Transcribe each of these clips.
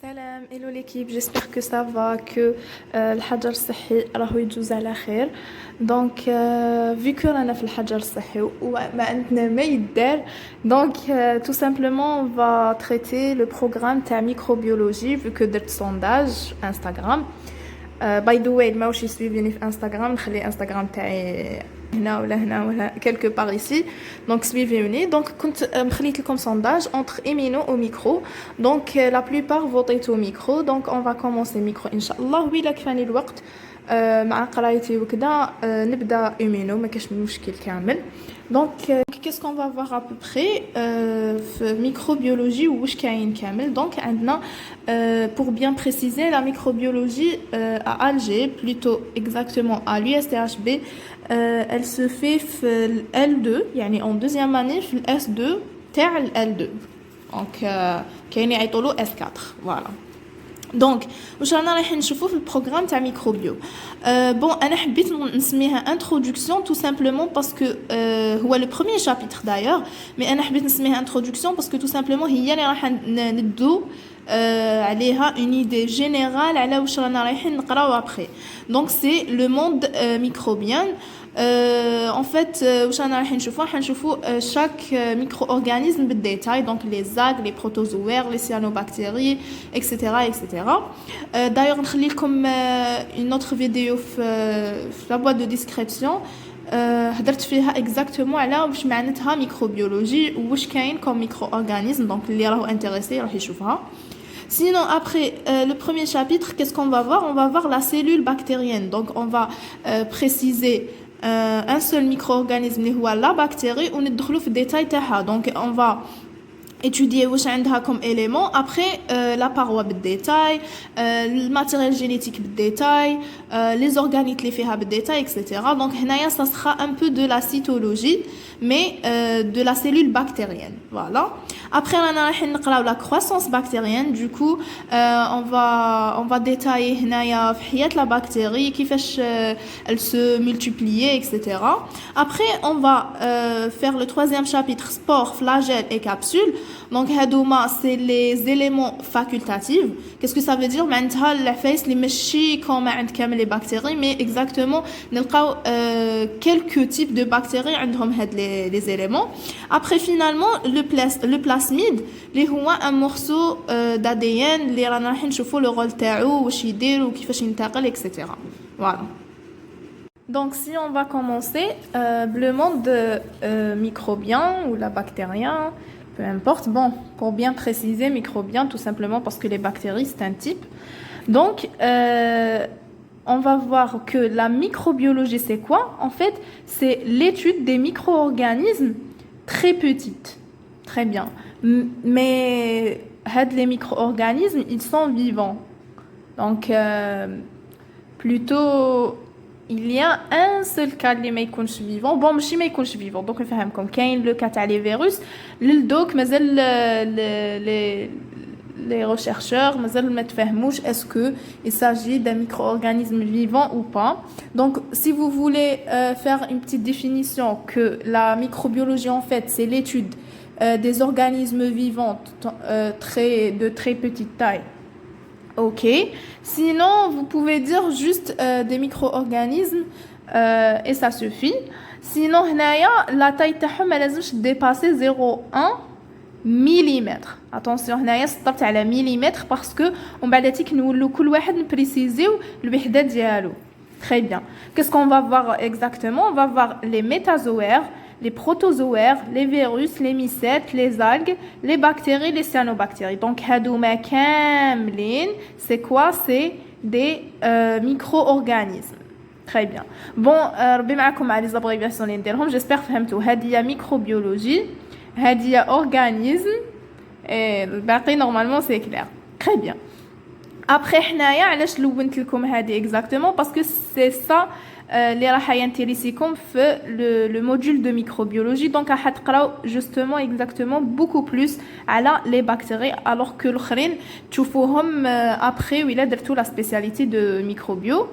Salam, hello l'équipe, j'espère que ça va, que الحجر الصحي راهو يجوز على خير. Donc vu que رانا في الحجر الصحي وما عندنا ما يدار, donc tout simplement on va traiter le programme تاع microbiologie vu que درت sondage Instagram. By the way ما واش يسويفيني في انستغرام نخلي انستغرام تاعي هنا ولا quelque part ici, donc suivez-nous. Donc كنت مخليت لكم sondage entre Emino au micro, donc la plupart votent au micro, donc on va commencer micro إن شاء الله. وإلا كفاني الوقت مع قرايتي وكذا نبدا Emino ما كاش مشكل كامل. Donc qu'est-ce qu'on va voir à peu près في microbiologie واش كاين كامل. Donc عندنا pour bien préciser la microbiologie à Alger, plutôt exactement à l'USTHB, elle se fait في L2 يعني en deuxième année في S2 تاع L2, donc كاين يعيطولو S4. voilà. دونك واش رانا رايحين نشوفوا في البروغرام تاع ميكروبيو. بون انا حبيت نسميها انتروداكسيون تو سامبلومون باسكو هو لو بروميير شابيتر دايوغ, مي انا حبيت نسميها انتروداكسيون باسكو تو سامبلومون هي اللي راح ندو عليها اون ايدي جينيرال على واش رانا رايحين نقراو ابخي. دونك سي لو موند ميكروبيان. En fait واش رانا رايحين نشوفوا حنشوفوا chaque micro-organisme بالديتاي, donc les algues, les protozoaires, les cyanobactéries, etc. D'ailleurs نخلي لكم une autre vidéo في la boîte de description هدرت فيها exactement على واش معناتها ميكروبيولوجي واش كاين comme micro-organisme, donc اللي راهو انتريسي راح يشوفها. Sinon, après le premier chapitre, qu'est-ce qu'on va voir? On va voir la cellule bactérienne. Donc, on va préciser un seul micro-organisme, la bactérie, ou ندخلوا في الديتاي تاعها. Donc, on va étudier واش عندها comme élément. Après, la paroi بالديتاي, le matériel génétique بالديتاي, les organites les فيها بالديتاي, etc. Donc, هنايا ça sera un peu de la cytologie, mais de la cellule bactérienne. Voilà. Après, on va la croissance bactérienne. Du coup, on va détailler la bactérie, qui fait elle se multiplier, etc. Après, on va faire le troisième chapitre, spores, flagelles et capsules. Donc, c'est les éléments facultatifs. Qu'est-ce que ça veut dire? Les machis comme les bactéries, mais exactement, quelques types de bactéries ont les éléments. Après, finalement, le plasmide, اللي هو un morceau d'ADN اللي رانا رايحين نشوفوا le rôle تاعو واش يدير وكيفاش ينتقل, etc. Voilà. Donc si on va commencer le monde microbien ou la bactérien, peu importe. Bon, pour bien préciser, microbien tout simplement parce que les bactéries c'est un type. Donc on va voir que la microbiologie c'est quoi? En fait, c'est l'étude des micro-organismes très petites. Très bien. Mais les micro-organismes, ils sont vivants. Donc, plutôt, il y a un seul cas de les vivants. Bon, je ne sais pas vivant. Donc, on fait comme quand le cas des virus, le doc, mais les chercheurs, est-ce qu'il s'agit d'un micro-organisme vivant ou pas. Donc, si vous voulez faire une petite définition que la microbiologie, en fait, c'est l'étude des organismes vivants de très petite taille. Ok. Sinon, vous pouvez dire juste des micro-organismes et ça suffit. Sinon, la taille تاعهم ما لازمش dépasser 0,1 mm. Attention, هنايا سطرت على millimètre parce que on بعد تيك نولو كل واحد نبريسيزيو الوحدة ديالو. Très bien. Qu'est-ce qu'on va voir exactement? On va voir les métazoaires, les protozoaires, les virus, les mycètes, les algues, les bactéries, les cyanobactéries. Donc, hadouma kamlin, c'est quoi? C'est des micro-organismes. Très bien. Bon, ربي معكم على les abréviations اللي نديرهم. J'espère فهمتوا. هذه microbiologie, هذه organisme, et الباقي normalement c'est clair. Très bien. Après حنايا علاش لونت لكم هذه exactement parce que c'est ça اللي راح ينتريسيكم في le module de microbiologie. Donc راح تقراو justement exactement beaucoup plus على les bactéries alors que الاخرين تشوفوهم après ولا درتو la spécialité de microbio.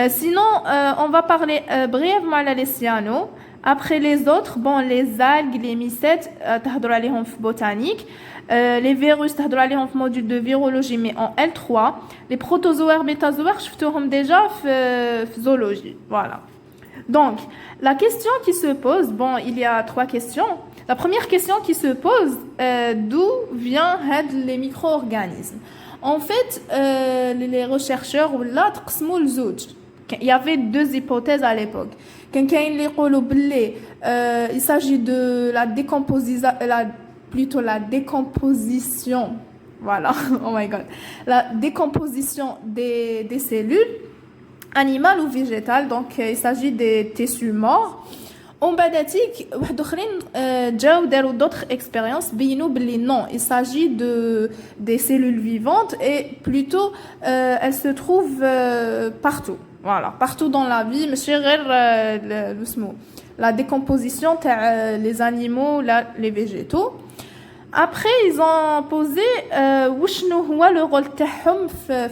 Sinon on va parler brièvement على les cyanos. Après les autres, bon, les algues, les mycètes, تهضروا عليهم في botanique. les virus تهضروا عليهم في module de virologie mais en L3 les protozoaires métazoaires شفتوهم déjà في zoologie voilà donc la question qui se pose bon il y a 3 questions la première question qui se pose d'où viennent les micro-organismes en fait les chercheurs là تقسموا لزوج il y avait 2 hypothèses à l'époque كان كاين اللي يقولوا باللي il s'agit de la décomposition voilà oh my god la décomposition des cellules animales ou végétales donc il s'agit des tissus morts ومن بعداتيك واحد اخرين جاو داروا d'autres expériences بينوا باللي non il s'agit de des cellules vivantes et plutôt elles se trouvent partout voilà partout dans la vie ماشي غير la décomposition les animaux les végétaux après ils ont posé وشنو هو le rôle تاعهم في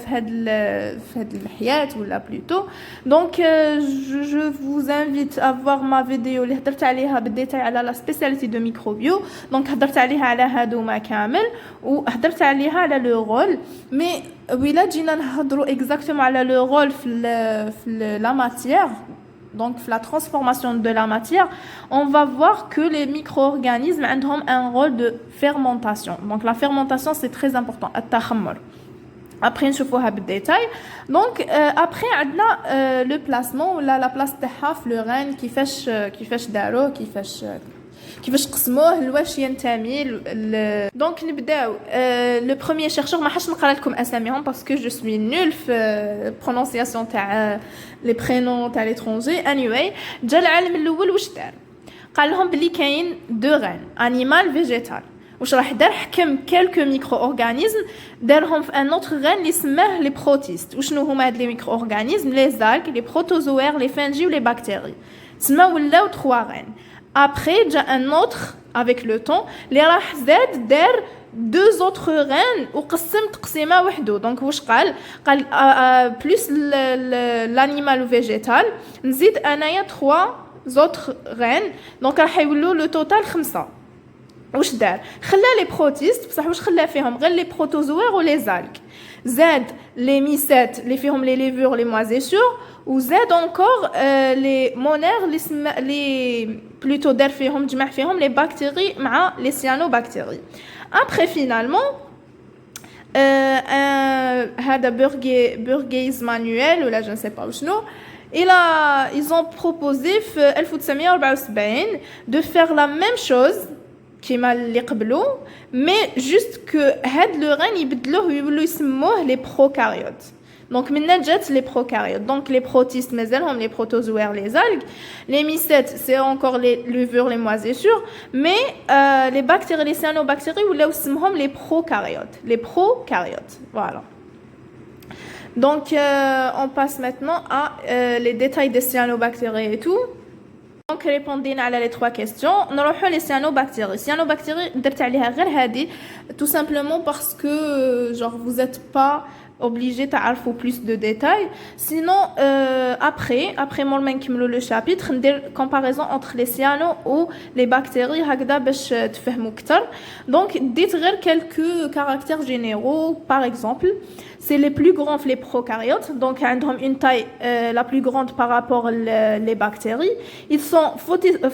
هاد الحياة ولا plutôt donc je vous invite à voir ma vidéo اللي هضرت عليها بالديتاي على la spécialité de microbio donc هضرت عليها على هادوما كامل وهضرت عليها على le rôle mais ولا جينا نهضروا exactement على le rôle في la matière donc la transformation de la matière, on va voir que les micro-organismes ont un rôle de fermentation. Donc la fermentation c'est très important. Après on va voir le détail. Donc après on a le placement la place de le rein qui fait daro كيفاش قسموه لواش ينتمي دونك نبداو لو بروميير شيرشور ما حاش نقرا لكم اساميهم باسكو جو سوي نول في برونونسياسيون تاع لي برينون تاع ليترونجي anyway جا العالم الاول واش دار قال لهم بلي كاين دو غين انيمال فيجيتال واش راح دار حكم كالكو ميكرو اورغانيزم دارهم في ان اوتر غين اللي سماه لي بروتيست وشنو هما هاد لي ميكرو اورغانيزم لي زالك لي بروتوزوير لي فانجي ولي بكتيري تسمى ولاو 3 غين après il y a un autre avec le temps les راح زاد دار 2 autres reines وقسم تقسيمه وحده donc واش قال plus l'animal végétal نزيد انايا 3 autres reines donc راح يولوا لو توتال 5 واش دار خلى لي بروتيست بصح واش خلى فيهم غير لي بروتوزوير ولي زالك زاد لي ميسات اللي فيهم لي ليفور لي موازيسور وزاد encore لي مونير لي plutôt دار فيهم جمع فيهم لي بكتيري مع لي سيانوبكتيري après finalement هذا بورغيز مانويل ولا je ne sais pas شنو ils ont proposé في 1974 de faire la même chose كيما اللي قبلو mais juste que هاد لو غين يبدلوه ويولوا يسموه لي بروكاريوت donc maintenant جات les prokaryotes donc les protistes مازالهم les protozoaires les algues les mycètes c'est encore les levures les moisissures mais les bactéries les cyanobactéries ولاو اسمهم les prokaryotes voilà donc on passe maintenant à les détails des cyanobactéries et tout donc répondez على les 3 questions نروحوا les cyanobactéries درت عليها غير هذه tout simplement parce que genre vous êtes pas obligé تعرفوا plus de détails sinon après moi نكملوا le chapitre ندير comparaison entre les cyano ou les bactéries هكذا باش تفهموا اكثر donc ديت غير quelques caractères généraux par exemple c'est les plus grands les prokaryotes donc عندهم une taille la plus grande par rapport les bactéries ils sont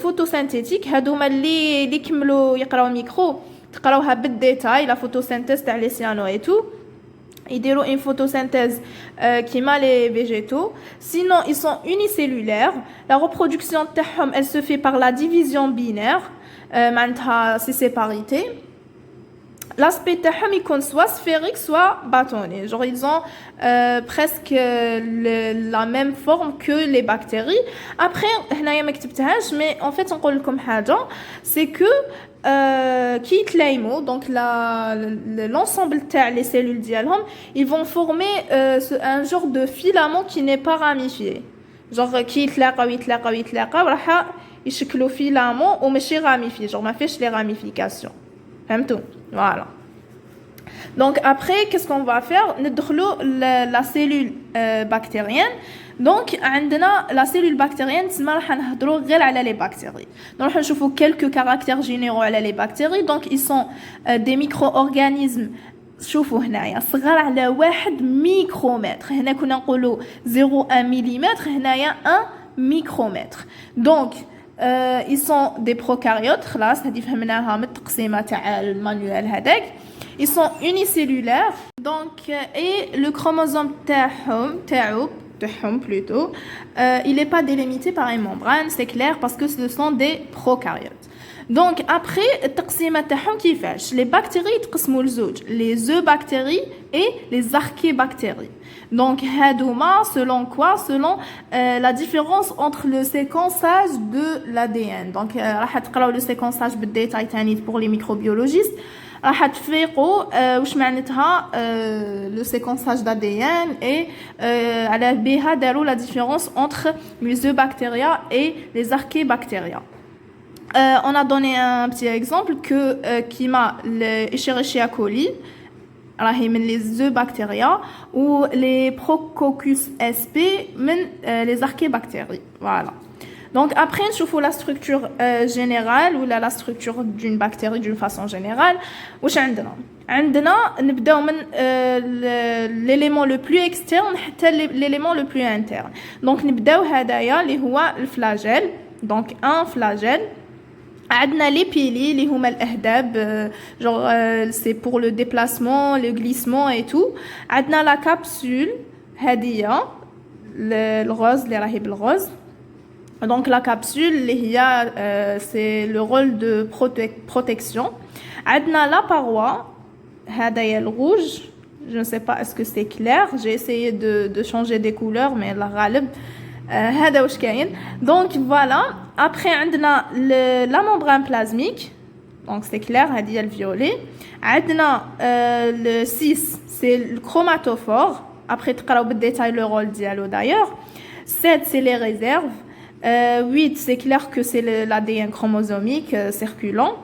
photosynthétiques هادوما اللي يكملوا يقراو الميكرو تقراوها بالديتاي la photosynthèse تاع les cyano et tout ils déroulent une photosynthèse qui m'a les végétaux. Sinon, ils sont unicellulaires. La reproduction elle se fait par la division binaire. C'est séparité. L'aspect est soit sphérique, soit bâtonné. Genre, ils ont presque la même forme que les bactéries. Après, mais en fait, on dit comme c'est que qui يتلايموا donc l'ensemble les cellules dialhom ils vont former un genre de filament qui n'est pas ramifié genre qui يتلاقاو راح يشكلوا filament وماشي ramifié genre ما فيش les ramifications فهمتوا voilà Donc après, qu'est-ce qu'on va faire? ندخلوا la cellule bactérienne. Donc عندنا la cellule bactérienne تسمى راح نهضروا غير على les bactéries. Donc راح نشوفوا quelques caractères généraux على les bactéries. Donc ils sont des micro-organismes. شوفوا هنايا صغار على 1 ميكرومتر. هنا كنا نقولوا 0,1 مليمتر، هنايا 1 ميكرومتر. Donc ils sont des prokaryotes. خلاص هذه فهمناها من التقسيمه تاع المانيوال هذاك. Ils sont unicellulaires. Donc et le chromosome تاعهم plutôt il n'est pas délimité par une membrane, c'est clair parce que ce sont des prokaryotes. Donc après التقسيمه تاعهم كيفاش؟ les bactéries يتقسموا لزوج، les eubactéries et les archébactéries. Donc هادوما selon quoi? Selon la différence entre le séquençage de l'ADN. Donc راح تقراو le séquençage بالديتاي تاني pour les microbiologistes. راح تفيقوا واش معناتها le séquençage d'ADN et على بها داروا la différence entre les eubacteria et les archébacteria. On a donné un petit exemple que كيما Escherichia coli راهي من les eubacteria ou les Prococcus sp من les archébactéries. Voilà. Donc après نشوفوا la structure générale ou la structure d'une bactérie d'une façon générale. واش عندنا نبداو من l'élément le plus externe حتى l'élément le plus interne. Donc نبداو هدايا اللي هو الفلاجيل. Donc un flagelle. عندنا les pili اللي هما الاهداب genre c'est pour le déplacement, le glissement et tout. عندنا la capsule هذه الغوز اللي راهي بالغوز. Donc la capsule اللي هي c'est le rôle de protection. عندنا la paroi هذايا الrouge. Je ne sais pas est-ce que c'est clair. J'ai essayé de changer des couleurs mais la غالب هذا واش كاين. Donc voilà. Après عندنا la membrane plasmique. Donc c'est clair هذه هي الفيولي. عندنا le 6 c'est le chromatophore. Après تقراو بالديتاي le rôle ديالو d'ailleurs. 7 c'est les réserves. 8 c'est clair que c'est l'ADN chromosomique circulant.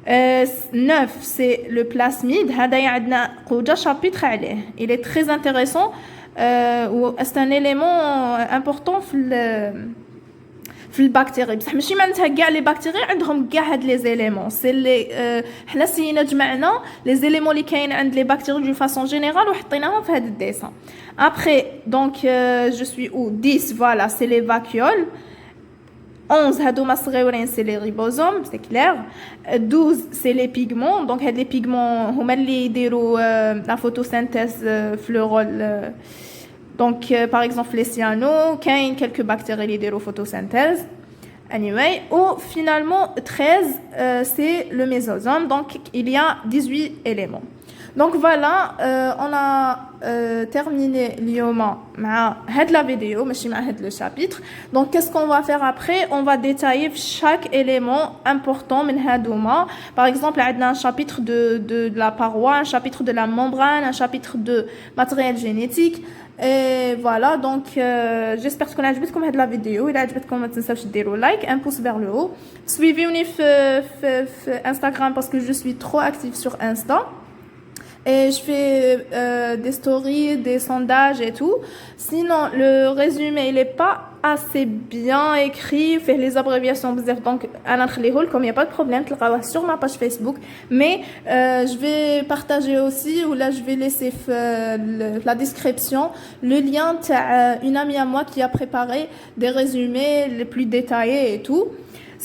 9 c'est le plasmide. هذا عندنا قوجة chapitre عليه. Il est très intéressant. C'est un élément important في البكتيري بصح ماشي معناتها كاع لي بكتيري عندهم كاع هاد لي زيليمون سي لي حنا سينا جمعنا لي زيليمون اللي كاين عند لي بكتيري دو فاسون جينيرال وحطيناهم في هاد الديسان. Après donc je suis où 10 voilà c'est les vacuoles. 11 هادوما صغيورين c'est les ribosomes c'est clair. 12 c'est les pigments. Donc هاد les pigments هما اللي يديروا la photosynthèse في le rôle. Donc par exemple les cyanos, كاين quelques bactéries qui font photosynthèse. Anyway, ou finalement 13 c'est le mésosome. Donc il y a 18 éléments. Donc voilà, on a terminé اليوم مع هاد la vidéo ماشي مع هاد le chapitre. Donc qu'est-ce qu'on va faire après? On va détailler chaque élément important من هادوما. Par exemple, عندنا un chapitre de la paroi, un chapitre de la membrane, un chapitre de matériel génétique. Et voilà, donc j'espère que عجبتكم هاد la vidéo. إذا عجبتكم ما تنساوش ديروا like, un pouce vers le haut. Suivez-moi sur Instagram parce que je suis trop active sur Insta. Et je fais des stories, des sondages et tout. Sinon, le résumé, il n'est pas assez bien écrit. Fait les abréviations, donc, comme il n'y a pas de problème, tu le sur ma page Facebook. Mais je vais partager aussi, ou là, je vais laisser la description, le lien d'une amie à moi qui a préparé des résumés les plus détaillés et tout.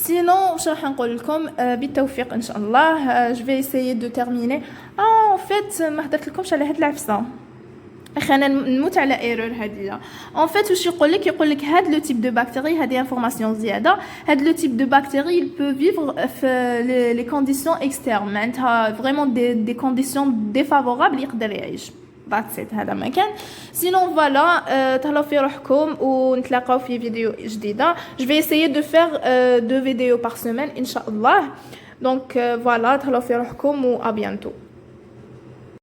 Sinon, je vais essayer de terminer. En fait, ما هضرتلكمش على هاد العفسه. انا نموت على ايرور هاديه. En fait, واش يقول لك هاد لو تيب دو بكتيري هادي انفورماسيون زياده. هاد لو تيب دو بكتيري il peut vivre في les conditions externes. معناتها vraiment des conditions défavorables يقدر يعيش. هذا ما كان. Sinon voilà, تهلاو في روحكم ونتلاقاو في فيديو جديدة. Je vais essayer de faire 2 vidéos par semaine إن شاء الله. Donc voilà, تهلاو في روحكم و à bientôt.